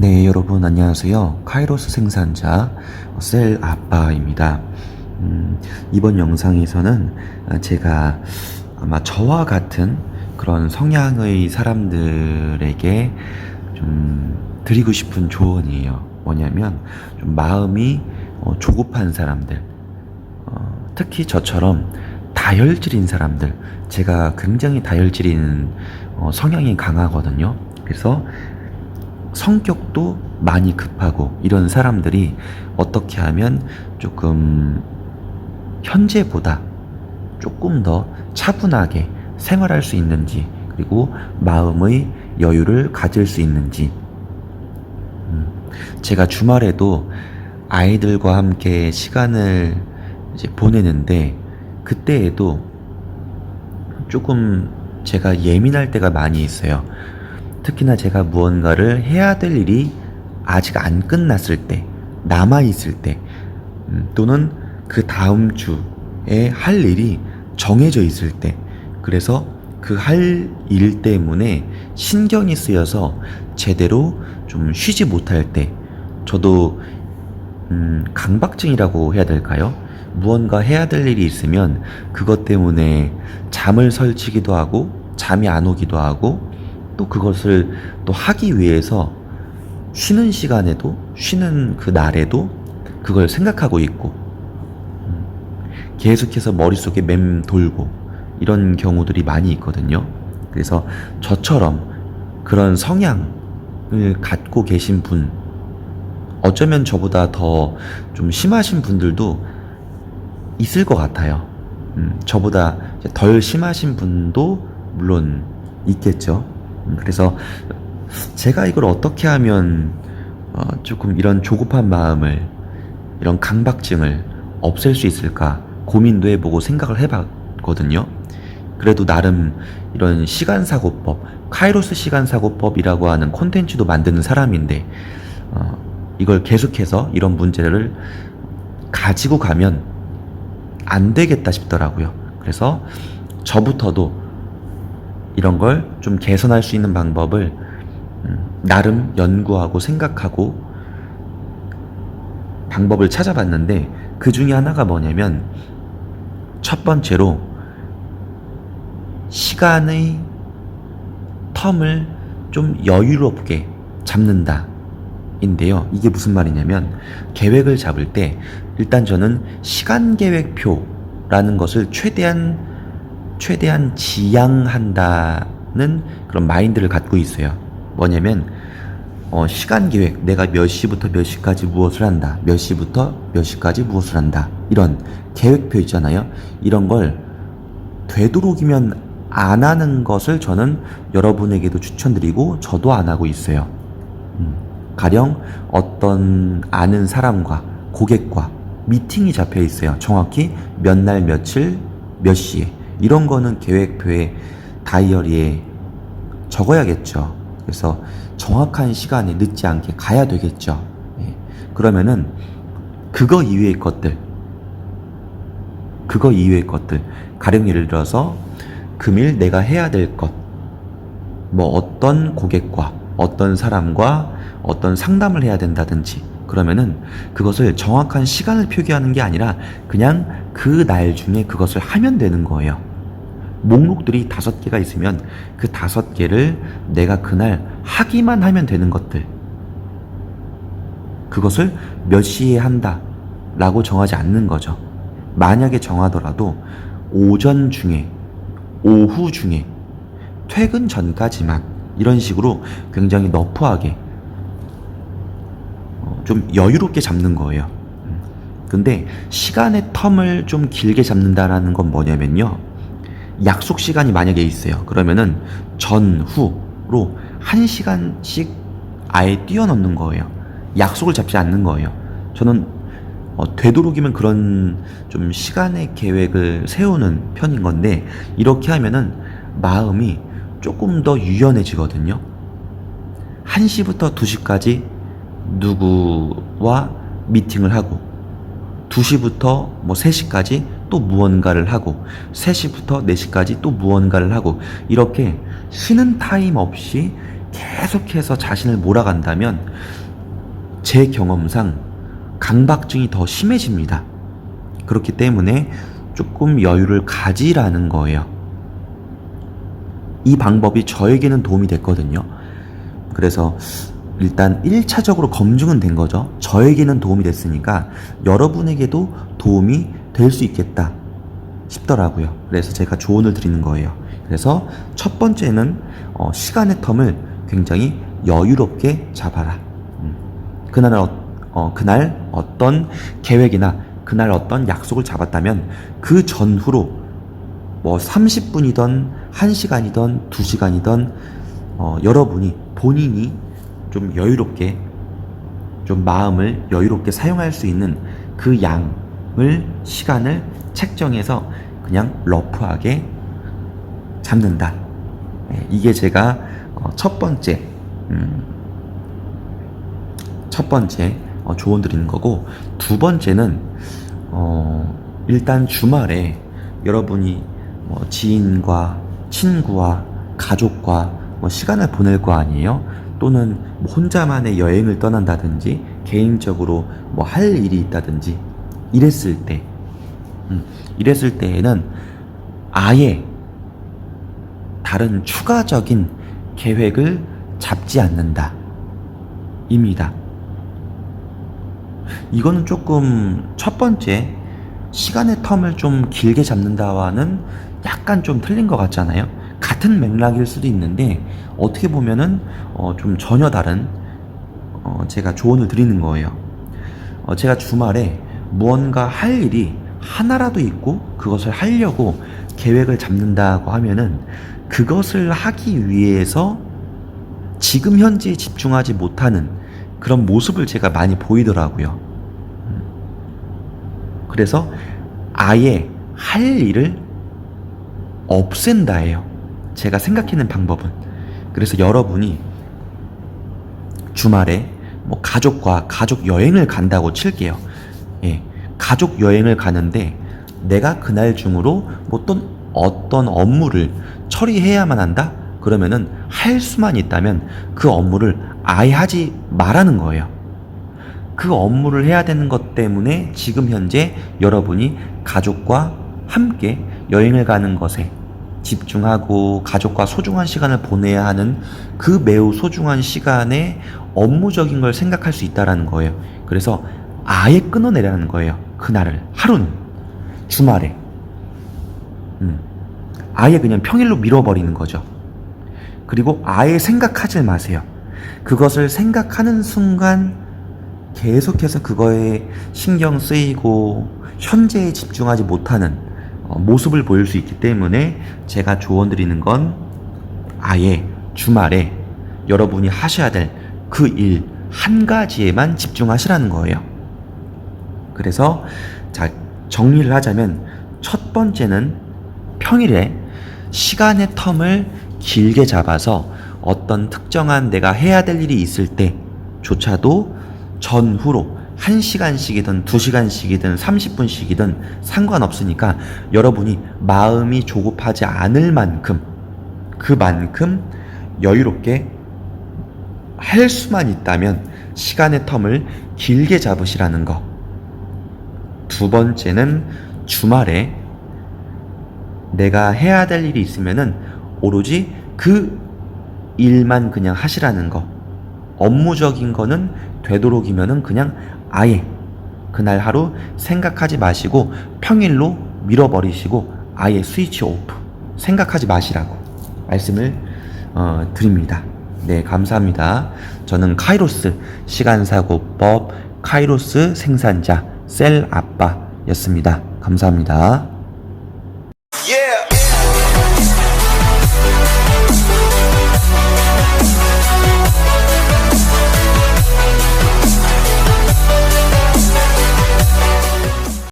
네, 여러분 안녕하세요. 카이로스 생산자 셀 아빠입니다. 이번 영상에서는 제가 아마 저와 같은 그런 성향의 사람들에게 좀 드리고 싶은 조언이에요. 뭐냐면 좀 마음이 조급한 사람들, 특히 저처럼 다혈질인 사람들, 제가 굉장히 다혈질인 성향이 강하거든요. 그래서 성격도 많이 급하고 이런 사람들이 어떻게 하면 조금 현재보다 조금 더 차분하게 생활할 수 있는지, 그리고 마음의 여유를 가질 수 있는지. 제가 주말에도 아이들과 함께 시간을 이제 보내는데, 그때에도 조금 제가 예민할 때가 많이 있어요. 특히나 제가 무언가를 해야 될 일이 아직 안 끝났을 때, 남아있을 때, 또는 그 다음 주에 할 일이 정해져 있을 때, 그래서 그 할 일 때문에 신경이 쓰여서 제대로 좀 쉬지 못할 때, 저도 강박증이라고 해야 될까요? 무언가 해야 될 일이 있으면 그것 때문에 잠을 설치기도 하고 잠이 안 오기도 하고, 또 그것을 또 하기 위해서 쉬는 시간에도, 쉬는 그 날에도 그걸 생각하고 있고, 계속해서 머릿속에 맴돌고 이런 경우들이 많이 있거든요. 그래서 저처럼 그런 성향을 갖고 계신 분, 어쩌면 저보다 더 좀 심하신 분들도 있을 것 같아요. 저보다 덜 심하신 분도 물론 있겠죠. 그래서 제가 이걸 어떻게 하면 조금 이런 조급한 마음을, 이런 강박증을 없앨 수 있을까 고민도 해보고 생각을 해봤거든요. 그래도 나름 이런 시간사고법, 카이로스 시간사고법이라고 하는 콘텐츠도 만드는 사람인데, 이걸 계속해서 이런 문제를 가지고 가면 안 되겠다 싶더라고요. 그래서 저부터도 이런 걸 좀 개선할 수 있는 방법을 나름 연구하고 생각하고 방법을 찾아봤는데, 그 중에 하나가 뭐냐면, 첫 번째로 시간의 텀을 좀 여유롭게 잡는다 인데요. 이게 무슨 말이냐면, 계획을 잡을 때 일단 저는 시간 계획표라는 것을 최대한 지양한다는 그런 마인드를 갖고 있어요. 뭐냐면 시간 계획, 내가 몇 시부터 몇 시까지 무엇을 한다, 몇 시부터 몇 시까지 무엇을 한다, 이런 계획표 있잖아요. 이런 걸 되도록이면 안 하는 것을 저는 여러분에게도 추천드리고 저도 안 하고 있어요. 가령 어떤 아는 사람과, 고객과 미팅이 잡혀 있어요. 정확히 몇 날 며칠 몇 시에. 이런 거는 계획표에, 다이어리에 적어야겠죠. 그래서 정확한 시간에 늦지 않게 가야 되겠죠. 예. 그러면은 그거 이외의 것들, 가령 예를 들어서 금일 내가 해야 될 것, 뭐 어떤 고객과 어떤 사람과 어떤 상담을 해야 된다든지, 그러면은 그것을 정확한 시간을 표기하는 게 아니라 그냥 그 날 중에 그것을 하면 되는 거예요. 목록들이 5개가 있으면 그 5개를 내가 그날 하기만 하면 되는 것들, 그것을 몇 시에 한다 라고 정하지 않는 거죠. 만약에 정하더라도 오전 중에, 오후 중에, 퇴근 전까지만, 이런 식으로 굉장히 너프하게 좀 여유롭게 잡는 거예요. 근데 시간의 텀을 좀 길게 잡는다라는 건 뭐냐면요, 약속 시간이 만약에 있어요. 그러면은 전후로 1시간씩 아예 뛰어넘는 거예요. 약속을 잡지 않는 거예요. 저는 되도록이면 그런 좀 시간의 계획을 세우는 편인 건데, 이렇게 하면은 마음이 조금 더 유연해지거든요. 1시부터 2시까지 누구와 미팅을 하고, 2시부터 뭐 3시까지 또 무언가를 하고, 3시부터 4시까지 또 무언가를 하고, 이렇게 쉬는 타임 없이 계속해서 자신을 몰아간다면 제 경험상 강박증이 더 심해집니다. 그렇기 때문에 조금 여유를 가지라는 거예요. 이 방법이 저에게는 도움이 됐거든요. 그래서 일단 1차적으로 검증은 된 거죠. 저에게는 도움이 됐으니까 여러분에게도 도움이 될 수 있겠다 싶더라고요. 그래서 제가 조언을 드리는 거예요. 그래서 첫 번째는 시간의 텀을 굉장히 여유롭게 잡아라. 그날 어떤 계획이나 그날 어떤 약속을 잡았다면 그 전후로 뭐 30분이든 1시간이든 2시간이든 여러분이 본인이 좀 여유롭게 좀 마음을 여유롭게 사용할 수 있는 그 양을 시간을 책정해서 그냥 러프하게 잡는다. 이게 제가 첫 번째 조언 드리는 거고, 두 번째는 일단 주말에 여러분이 뭐 지인과 친구와 가족과 뭐 시간을 보낼 거 아니에요? 또는 뭐 혼자만의 여행을 떠난다든지 개인적으로 뭐 할 일이 있다든지 이랬을 때에는 아예 다른 추가적인 계획을 잡지 않는다 입니다. 이거는 조금 첫 번째 시간의 텀을 좀 길게 잡는다와는 약간 좀 틀린 것 같잖아요. 같은 맥락일 수도 있는데 어떻게 보면은 좀 전혀 다른 제가 조언을 드리는 거예요. 제가 주말에 무언가 할 일이 하나라도 있고 그것을 하려고 계획을 잡는다고 하면은 그것을 하기 위해서 지금 현재에 집중하지 못하는 그런 모습을 제가 많이 보이더라고요. 그래서 아예 할 일을 없앤다예요. 제가 생각하는 방법은. 그래서 여러분이 주말에 뭐 가족과 가족 여행을 간다고 칠게요. 예, 가족 여행을 가는데 내가 그날 중으로 뭐 어떤 업무를 처리해야만 한다? 그러면은 할 수만 있다면 그 업무를 아예 하지 말라는 거예요. 그 업무를 해야 되는 것 때문에 지금 현재 여러분이 가족과 함께 여행을 가는 것에 집중하고 가족과 소중한 시간을 보내야 하는 그 매우 소중한 시간에 업무적인 걸 생각할 수 있다는 거예요. 그래서 아예 끊어내라는 거예요. 그날을, 하루는, 주말에 아예 그냥 평일로 밀어버리는 거죠. 그리고 아예 생각하지 마세요. 그것을 생각하는 순간 계속해서 그거에 신경 쓰이고 현재에 집중하지 못하는 모습을 보일 수 있기 때문에 제가 조언 드리는 건 아예 주말에 여러분이 하셔야 될 그 일 한 가지에만 집중하시라는 거예요. 그래서 자, 정리를 하자면 첫 번째는 평일에 시간의 텀을 길게 잡아서 어떤 특정한 내가 해야 될 일이 있을 때조차도 전후로 1시간씩이든 2시간씩이든 30분씩이든 상관없으니까 여러분이 마음이 조급하지 않을 만큼 그만큼 여유롭게 할 수만 있다면 시간의 텀을 길게 잡으시라는 거. 두 번째는 주말에 내가 해야 될 일이 있으면은 오로지 그 일만 그냥 하시라는 거. 업무적인 거는 되도록이면은 그냥 아예 그날 하루 생각하지 마시고 평일로 밀어버리시고 아예 스위치 오프, 생각하지 마시라고 말씀을 드립니다. 네, 감사합니다. 저는 카이로스 시간사고법 카이로스 생산자 셀 아빠였습니다. 감사합니다.